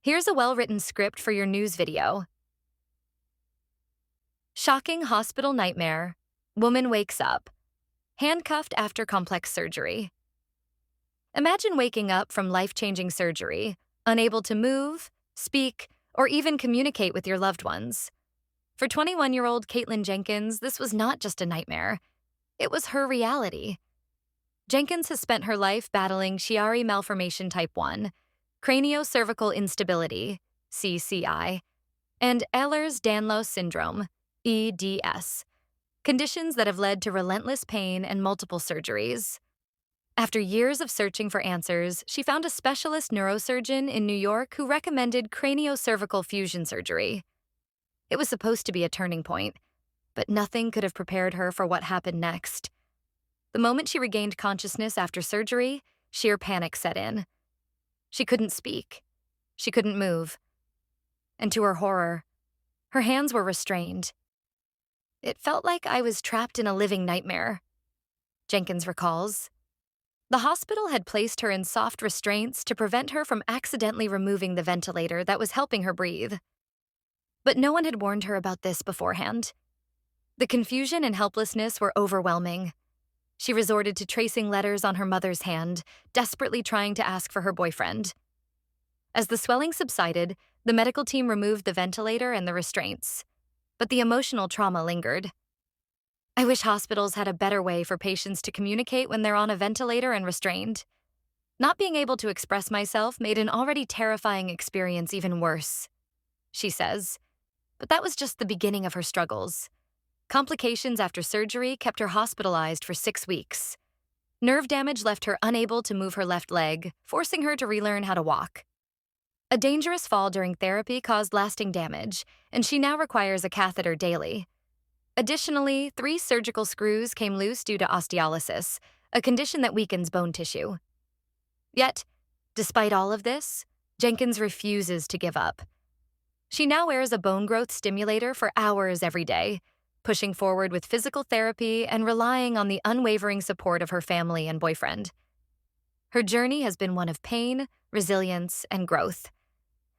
Here's a well-written script for your news video. Shocking hospital nightmare. Woman wakes up. Handcuffed after complex surgery. Imagine waking up from life-changing surgery, unable to move, speak, or even communicate with your loved ones. For 21-year-old Caitlin Jenkins, this was not just a nightmare. It was her reality. Jenkins has spent her life battling Chiari malformation type 1, craniocervical instability, CCI, and Ehlers-Danlos syndrome, EDS, conditions that have led to relentless pain and multiple surgeries. After years of searching for answers, she found a specialist neurosurgeon in New York who recommended craniocervical fusion surgery. It was supposed to be a turning point, but nothing could have prepared her for what happened next. The moment she regained consciousness after surgery, sheer panic set in. She couldn't speak. She couldn't move. And to her horror, her hands were restrained. It felt like I was trapped in a living nightmare, Jenkins recalls. The hospital had placed her in soft restraints to prevent her from accidentally removing the ventilator that was helping her breathe. But no one had warned her about this beforehand. The confusion and helplessness were overwhelming. She resorted to tracing letters on her mother's hand, desperately trying to ask for her boyfriend. As the swelling subsided, the medical team removed the ventilator and the restraints. But the emotional trauma lingered. I wish hospitals had a better way for patients to communicate when they're on a ventilator and restrained. Not being able to express myself made an already terrifying experience even worse, she says. But that was just the beginning of her struggles. Complications after surgery kept her hospitalized for 6 weeks. Nerve damage left her unable to move her left leg, forcing her to relearn how to walk. A dangerous fall during therapy caused lasting damage, and she now requires a catheter daily. Additionally, 3 surgical screws came loose due to osteolysis, a condition that weakens bone tissue. Yet, despite all of this, Jenkins refuses to give up. She now wears a bone growth stimulator for hours every day, pushing forward with physical therapy and relying on the unwavering support of her family and boyfriend. Her journey has been one of pain, resilience, and growth.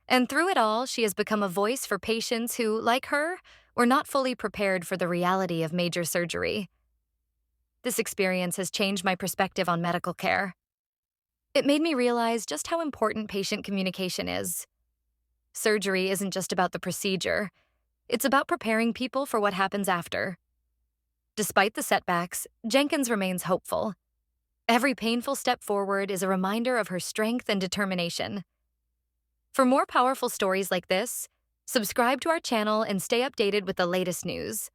And through it all, she has become a voice for patients who, like her, were not fully prepared for the reality of major surgery. This experience has changed my perspective on medical care. It made me realize just how important patient communication is. Surgery isn't just about the procedure. It's about preparing people for what happens after. Despite the setbacks, Jenkins remains hopeful. Every painful step forward is a reminder of her strength and determination. For more powerful stories like this, subscribe to our channel and stay updated with the latest news.